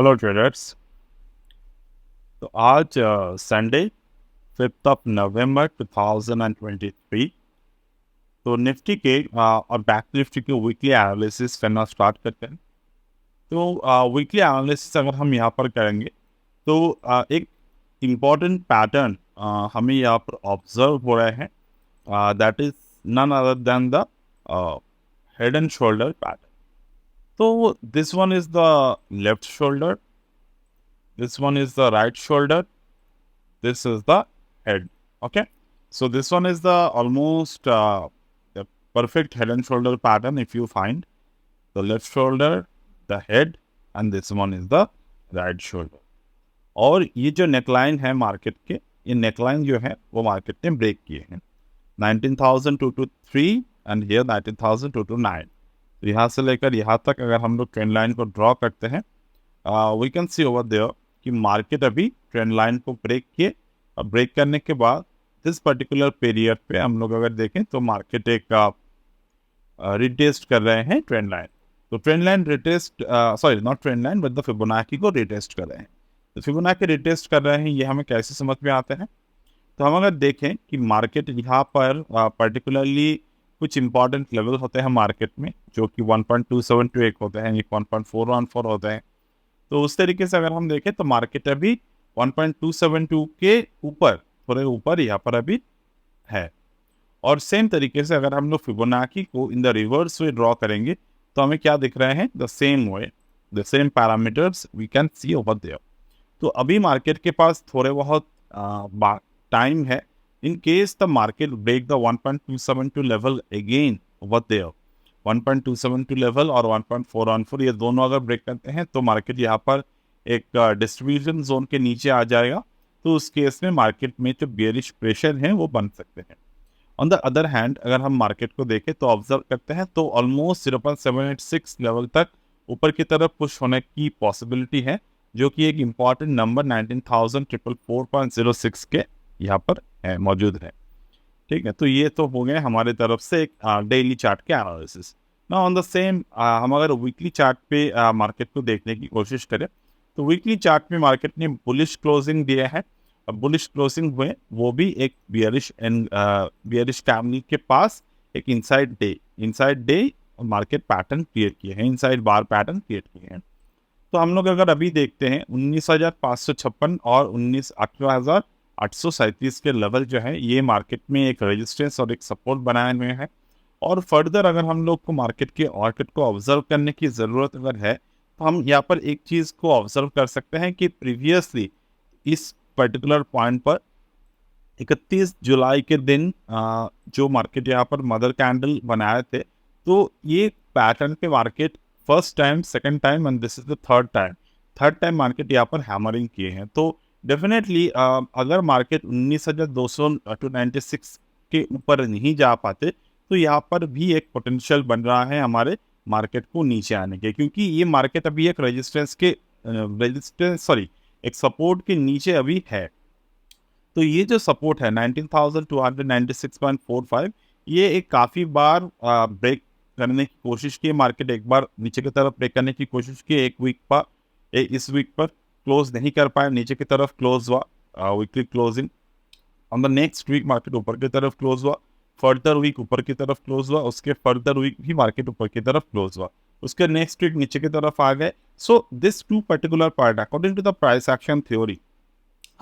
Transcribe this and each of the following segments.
Hello traders. तो आज Sunday 5 नवंबर 2023। तो निफ्टी के और बैंक निफ्टी के वीकली एनालिसिस करना स्टार्ट करते हैं। तो वीकली एनालिसिस अगर हम यहाँ पर करेंगे तो एक इम्पॉर्टेंट पैटर्न हमें यहाँ पर ऑब्जर्व हो रहे हैं। That is none other than the head and shoulder pattern. तो this one is the left shoulder, this one is the right shoulder, this is the head. Okay, so this one is the almost the perfect head and shoulder pattern. If you find the left shoulder, the head, and this one is the right shoulder. और ये जो neckline है market के, ये neckline जो है वो market ने ब्रेक किए हैं 19,223 एंड हियर 19,229। तो यहाँ से लेकर यहाँ तक अगर हम लोग ट्रेंड लाइन को ड्रॉ करते हैं, we can see over there कि मार्केट अभी ट्रेंड लाइन को ब्रेक किए। और ब्रेक करने के बाद दिस पर्टिकुलर पीरियड पे हम लोग अगर देखें तो मार्केट एक रिटेस्ट कर रहे हैं ट्रेंड लाइन। तो trend line retest, sorry not trend line but the Fibonacci को रिटेस्ट कर रहे हैं। तो फिबोनाची रिटेस्ट कर रहे हैं, ये हमें कैसे समझ में आते हैं? तो हम अगर देखें कि मार्केट यहाँ पर पर्टिकुलरली कुछ इंपॉर्टेंट लेवल होते हैं मार्केट में, जो कि 1.272 एक होते हैं, एक 1.414 होते हैं। तो उस तरीके से अगर हम देखें तो मार्केट अभी 1.272 के ऊपर, थोड़े ऊपर यहाँ पर अभी है। और सेम तरीके से अगर हम लोग फिबोनाची को in the reverse way draw करेंगे तो हमें क्या दिख रहे हैं? The same way, the same parameters we can see over there. तो अभी मार्केट के पास थोड़े बहुत टाइम है। In case the market break the 1.272 level again over there, 1.272 level और 1.414 ये दोनों अगर ब्रेक करते हैं तो मार्केट यहाँ पर एक डिस्ट्रीब्यूशन जोन के नीचे आ जाएगा। तो उस केस में मार्केट में जो बेयरिश प्रेशर है वो बन सकते हैं। ऑन द अदर हैंड अगर हम मार्केट को देखें तो ऑब्जर्व करते हैं तो ऑलमोस्ट 0.786 लेवल तक ऊपर की तरफ पुश होने की पॉसिबिलिटी है, जो कि एक इम्पॉर्टेंट नंबर 19,444.06 के यहाँ पर है, मौजूद है। ठीक है, तो ये तो हो गए हमारे तरफ से एक डेली चार्ट के एनालिसिस। ना ऑन द सेम हम अगर वीकली चार्ट पे मार्केट को देखने की कोशिश करें तो वीकली चार्ट में मार्केट ने बुलिश क्लोजिंग दिया है। अब बुलिश क्लोजिंग हुए वो भी एक बियरिश कैंडल के पास एक inside day market pattern create किए हैं, इनसाइड बार पैटर्न क्रिएट किए हैं। तो हम लोग अगर अभी देखते हैं 19,556 और 18,837 के लेवल जो है ये मार्केट में एक रेजिस्टेंस और एक सपोर्ट बनाए हुए हैं। और फर्दर अगर हम लोग को मार्केट को ऑब्जर्व करने की ज़रूरत अगर है तो हम यहाँ पर एक चीज़ को ऑब्जर्व कर सकते हैं कि प्रीवियसली इस पर्टिकुलर पॉइंट पर 31 जुलाई के दिन जो मार्केट यहाँ पर मदर कैंडल बनाए थे, तो ये पैटर्न पे market first time, second time and this is the third time market यहाँ पर हैमरिंग किए हैं। तो डेफिनेटली अगर मार्केट 19,296 के ऊपर नहीं जा पाते तो यहाँ पर भी एक पोटेंशियल बन रहा है हमारे मार्केट को नीचे आने के, क्योंकि ये मार्केट अभी एक एक सपोर्ट के नीचे अभी है। तो ये जो सपोर्ट है 19,296.45, ये एक काफ़ी बार ब्रेक करने की कोशिश की, मार्केट एक बार नीचे की तरफ ब्रेक करने की कोशिश की एक वीक पर, इस वीक पर क्लोज नहीं कर पाया, नीचे की तरफ क्लोज हुआ weekly closing. On the next week market ऊपर की तरफ क्लोज हुआ, फर्दर वीक ऊपर की तरफ क्लोज हुआ, उसके फर्दर वीक भी मार्केट ऊपर की तरफ क्लोज हुआ, उसके नेक्स्ट वीक नीचे की तरफ आ गए। So this to particular point according to the price action theory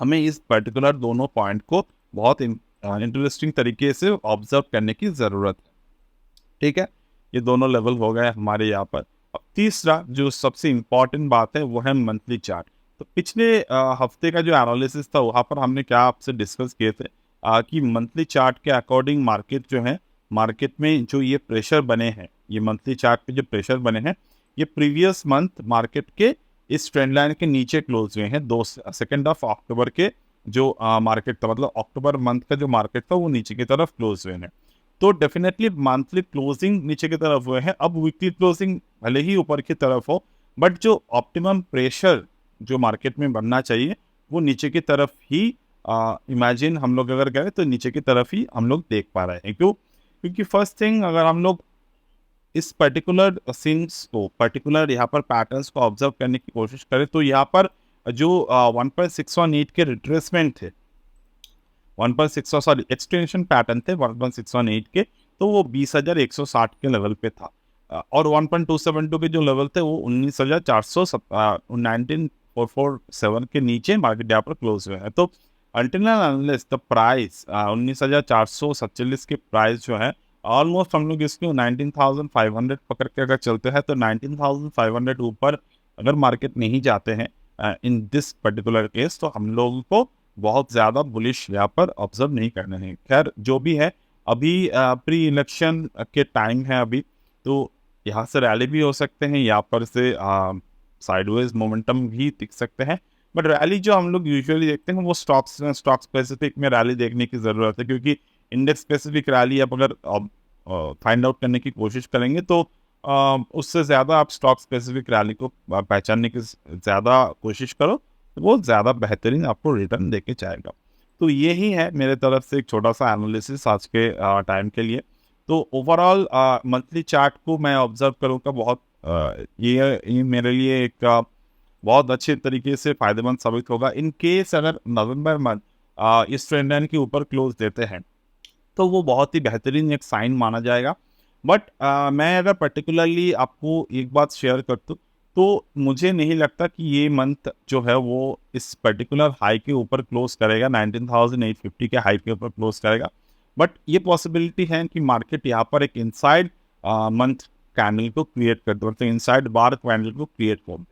हमें इस पर्टिकुलर दोनों पॉइंट को बहुत इंटरेस्टिंग तरीके से ऑब्जर्व करने की ज़रूरत है। ठीक है, ये दोनों लेवल हो गए हमारे यहाँ पर। अब तीसरा जो सबसे इम्पॉर्टेंट बात है वो है मंथली चार्ट। तो पिछले हफ्ते का जो एनालिसिस था वहाँ पर हमने क्या आपसे डिस्कस किए थे कि मंथली चार्ट के अकॉर्डिंग मार्केट जो है, मार्केट में जो ये प्रेशर बने हैं, ये मंथली चार्ट पे जो प्रेशर बने हैं ये प्रीवियस मंथ मार्केट के इस ट्रेंड लाइन के नीचे क्लोज हुए हैं। 2 अक्टूबर के जो मार्केट था, मतलब अक्टूबर मंथ का जो मार्केट था वो नीचे की तरफ क्लोज हुए हैं। तो डेफिनेटली मंथली क्लोजिंग नीचे की तरफ हुए हैं। अब वीकली क्लोजिंग भले ही ऊपर की तरफ हो, बट जो ऑप्टिमम प्रेशर जो मार्केट में बनना चाहिए वो नीचे की तरफ ही इमेजिन हम लोग अगर करें तो नीचे की तरफ ही हम लोग देख पा रहे हैं। क्योंकि फर्स्ट थिंग अगर हम लोग इस पर्टिकुलर सीन्स को, पर्टिकुलर यहाँ पर पैटर्न्स को ऑब्जर्व करने की कोशिश करें तो यहाँ पर जो 1.618 के रिट्रेसमेंट थे, 1.6 सॉरी एक्सटेंशन पैटर्न थे 1.618 के, तो वो 20,160 के लेवल पे था। और 1.272 के जो लेवल थे वो 19,447 के नीचे मार्केट यहाँ पर क्लोज हुए हैं। तो अल्टिल अनलेस द प्राइस 19,447 के प्राइस जो है ऑलमोस्ट हम लोग इसको 19,500 पकड़ के अगर चलते हैं तो 19,500 ऊपर अगर मार्केट नहीं जाते हैं इन दिस पर्टिकुलर केस, तो हम लोगों को बहुत ज़्यादा बुलिश यहाँ पर ऑब्जर्व नहीं करने हैं। खैर जो भी है, अभी प्री इलेक्शन के टाइम है अभी, तो यहाँ से रैली भी हो सकते हैं, यहाँ पर से साइडवेज मोमेंटम भी दिख सकते हैं। बट रैली जो हम लोग यूजुअली देखते हैं वो स्टॉक स्पेसिफिक में रैली देखने की ज़रूरत है, क्योंकि इंडेक्स स्पेसिफिक रैली आप अगर फाइंड आउट करने की कोशिश करेंगे तो उससे ज़्यादा आप स्टॉक स्पेसिफिक रैली को पहचानने की ज़्यादा कोशिश करो, तो वो ज़्यादा बेहतरीन आपको रिटर्न देके जाएगा। तो यही है मेरे तरफ से एक छोटा सा एनालिसिस आज के टाइम के लिए। तो ओवरऑल मंथली चार्ट को मैं ऑब्जर्व करूँगा, बहुत ये मेरे लिए एक बहुत अच्छे तरीके से फ़ायदेमंद साबित होगा। इन केस अगर नवंबर मंथ इस ट्रेंड लाइन के ऊपर क्लोज देते हैं तो वो बहुत ही बेहतरीन एक साइन माना जाएगा। बट मैं अगर पर्टिकुलरली आपको एक बात शेयर कर दूँ, तो मुझे नहीं लगता कि ये मंथ जो है वो इस पर्टिकुलर हाई के ऊपर क्लोज करेगा, 19,850 के हाई के ऊपर क्लोज करेगा। बट ये पॉसिबिलिटी है कि मार्केट यहाँ पर एक इनसाइड मंथ कैंडल को क्रिएट कर दे, मतलब इनसाइड बार कैंडल को क्रिएट कर दे।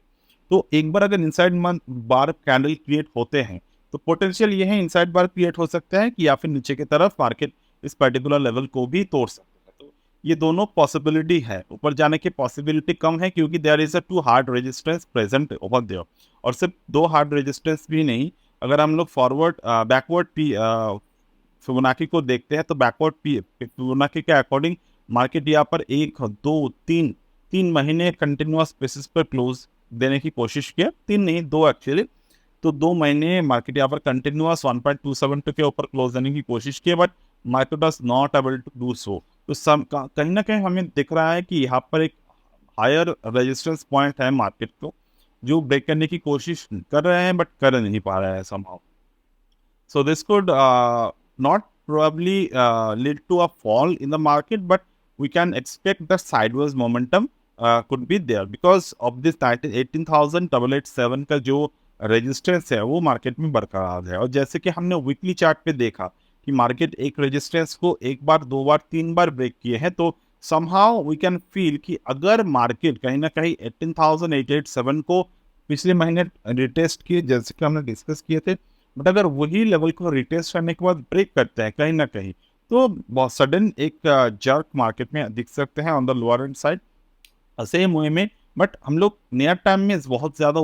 तो एक बार अगर इनसाइड मंथ बार कैंडल क्रिएट होते हैं तो पोटेंशियल ये है इनसाइड बार क्रिएट हो सकता है कि या फिर नीचे की तरफ मार्केट इस पर्टिकुलर लेवल को भी तोड़ सकता है। तो ये दोनों पॉसिबिलिटी है, ऊपर जाने की पॉसिबिलिटी कम है क्योंकि there is a 2 hard resistance present over there. और सिर्फ 2 हार्ड रेजिस्टेंस भी नहीं, अगर हम लोग फॉरवर्ड बैकवर्ड फिबोनाची को देखते हैं तो बैकवर्ड फिबोनाची के अकॉर्डिंग मार्केट यहाँ पर 1 2 3 महीने कंटिन्यूअस बेसिस पर क्लोज देने की कोशिश किया, 3 नहीं 2 एक्चुअली। तो 2 महीने मार्केट यहाँ पर कंटिन्यूअस 1.272 के ऊपर क्लोज देने की कोशिश की, but market was not able to do so. तो कहीं ना कहीं हमें दिख रहा है कि यहाँ पर एक हायर रेजिस्टेंस पॉइंट है मार्केट को, जो ब्रेक करने की कोशिश कर रहे हैं बट कर नहीं पा रहे हैं somehow. So this could not probably lead to a fall in the market, but we can expect the sideways momentum could be there because of this 18,887 का जो रेजिस्टेंस है वो मार्केट में बरकरार है। और जैसे कि हमने वीकली चार्ट पे देखा कि मार्केट एक रेजिस्टेंस को एक बार, दो बार, तीन बार ब्रेक किए हैं, तो समहाउ वी कैन फील कि अगर मार्केट कहीं ना कहीं 18,887 को पिछले महीने रिटेस्ट किए, जैसे कि हमने डिस्कस किए थे, बट अगर वही लेवल को रिटेस्ट करने के बाद ब्रेक करते हैं कहीं ना कहीं, तो बहुत सडन एक जर्क मार्केट में दिख सकते हैं on the lower and side same way में। बट हम लोग नियर टाइम में बहुत ज़्यादा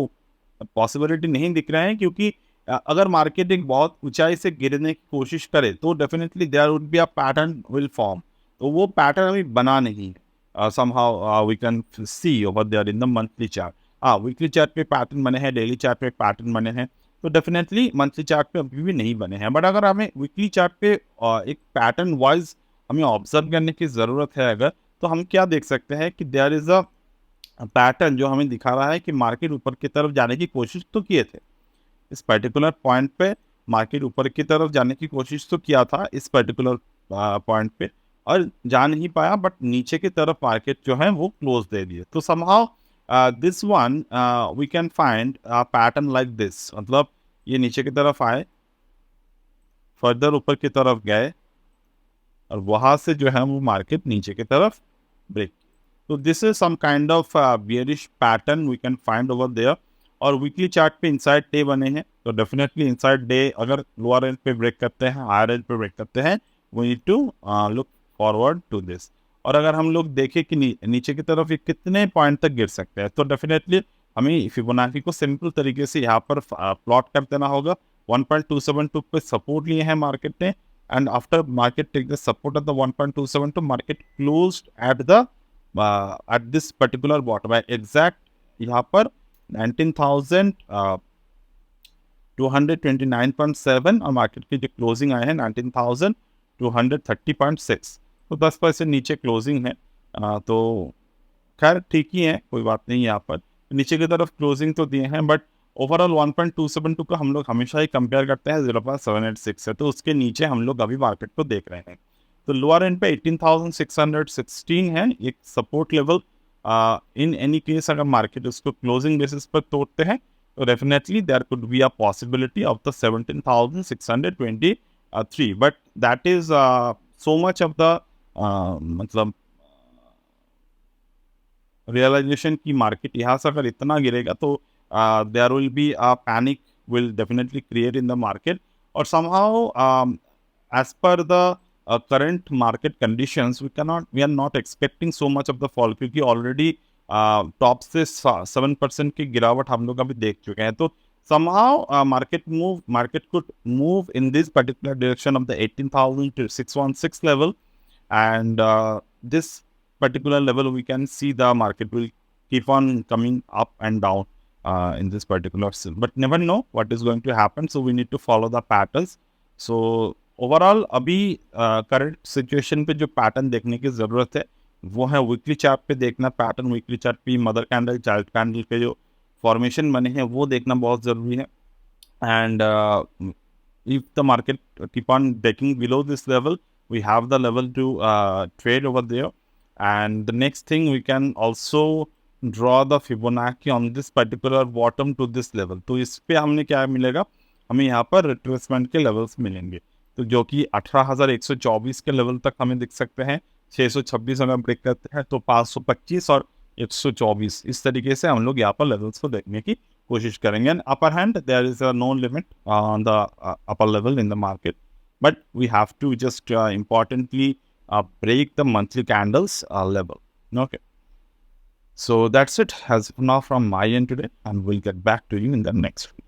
पॉसिबिलिटी नहीं दिख रहे हैं, क्योंकि अगर मार्केट एक बहुत ऊंचाई से गिरने की कोशिश करे तो definitely there would be a pattern will form. तो वो पैटर्न अभी बना नहीं है। Somehow we can see over there in the monthly chart. Weekly chart पे पैटर्न बने हैं, डेली चार्ट पे पैटर्न बने हैं, तो डेफिनेटली मंथली चार्ट पे अभी भी नहीं बने हैं। बट अगर हमें वीकली चार्ट पे एक पैटर्न वाइज हमें ऑब्जर्व करने की ज़रूरत है अगर, तो हम क्या देख सकते हैं कि देयर इज़ अ पैटर्न जो हमें दिखा रहा है कि मार्केट ऊपर की तरफ जाने की कोशिश तो किए थे इस पर्टिकुलर पॉइंट पे, मार्केट ऊपर की तरफ जाने की कोशिश तो किया था इस पर्टिकुलर पॉइंट पे और जा नहीं पाया, बट नीचे की तरफ मार्केट जो है वो क्लोज दे दिए। तो somehow this one we can find pattern like this, मतलब ये नीचे की तरफ आए, फर्दर ऊपर की तरफ गए और वहां से जो है वो मार्केट नीचे की तरफ ब्रेक। तो this is some kind of bearish pattern we can find over there. और वीकली चार्ट पे इनसाइड डे बने हैं, तो डेफिनेटली इनसाइड डे अगर लोअर रेंज पे ब्रेक करते हैं, हायर रेंज पे ब्रेक करते हैं, we need to look forward to this. और अगर हम लोग देखें कि नीचे की तरफ ये कितने पॉइंट तक गिर सकते हैं, तो डेफिनेटली हमें फिबोनाची को सिंपल तरीके से यहाँ पर प्लॉट कर देना होगा। 1.272 पे सपोर्ट लिए हैं मार्केट ने, and after market take the support of the 1.272, market closed at this particular bottom exact यहाँ पर 19,229.7 और मार्केट की जो क्लोजिंग आए हैं 19,230.6, तो 10% नीचे क्लोजिंग है। तो खैर ठीक ही है, कोई बात नहीं। यहाँ पर नीचे की तरफ क्लोजिंग तो दिए हैं, बट ओवरऑल 1.272 को हम लोग हमेशा ही कंपेयर करते हैं 0.786 से, तो उसके नीचे हम लोग अभी मार्केट को देख रहे हैं। तो लोअर एंड पे 18,616 है एक support level. In any case अगर मार्केट उसको क्लोजिंग बेसिस पर तोड़ते हैं तो definitely there could be a possibility of the 17,623, but that is so much of the मतलब रियलाइजेशन की मार्केट यहाँ से अगर इतना गिरेगा तो there will be a panic will definitely create in the market. और somehow as per the current market conditions we are not expecting so much of the fall, क्योंकि ऑलरेडी टॉप से 7% की गिरावट हम लोग अभी देख चुके हैं। तो somehow market could move in this particular direction of the 18,616 level, and this particular level we can see the market will keep on coming up and down in this particular but never know what is going to happen, so we need to follow the patterns. So overall अभी current situation पे जो pattern देखने की ज़रूरत है वो है weekly chart पे देखना पैटर्न। वीकली चार्ट पे मदर कैंडल चाइल्ड कैंडल के जो फॉर्मेशन बने हैं वो देखना बहुत ज़रूरी है। And if the market keep on breaking below this level, we have the level to trade over there. And the next thing, we can also draw the Fibonacci on this particular bottom to this level. तो इस पे हमने क्या मिलेगा, हमें यहाँ पर retracement के लेवल्स मिलेंगे, तो जो कि 18,124 के लेवल तक हमें दिख सकते हैं। 626 अगर ब्रेक करते हैं तो 525 और 124 इस तरीके से हम लोग यहाँ पर लेवल्स को देखने की कोशिश करेंगे। And upper hand there is a no limit on the upper level in the market, but we have to just importantly break the monthly candles level. Okay, so that's it as of now from my end today, and we'll get back to you in the next week.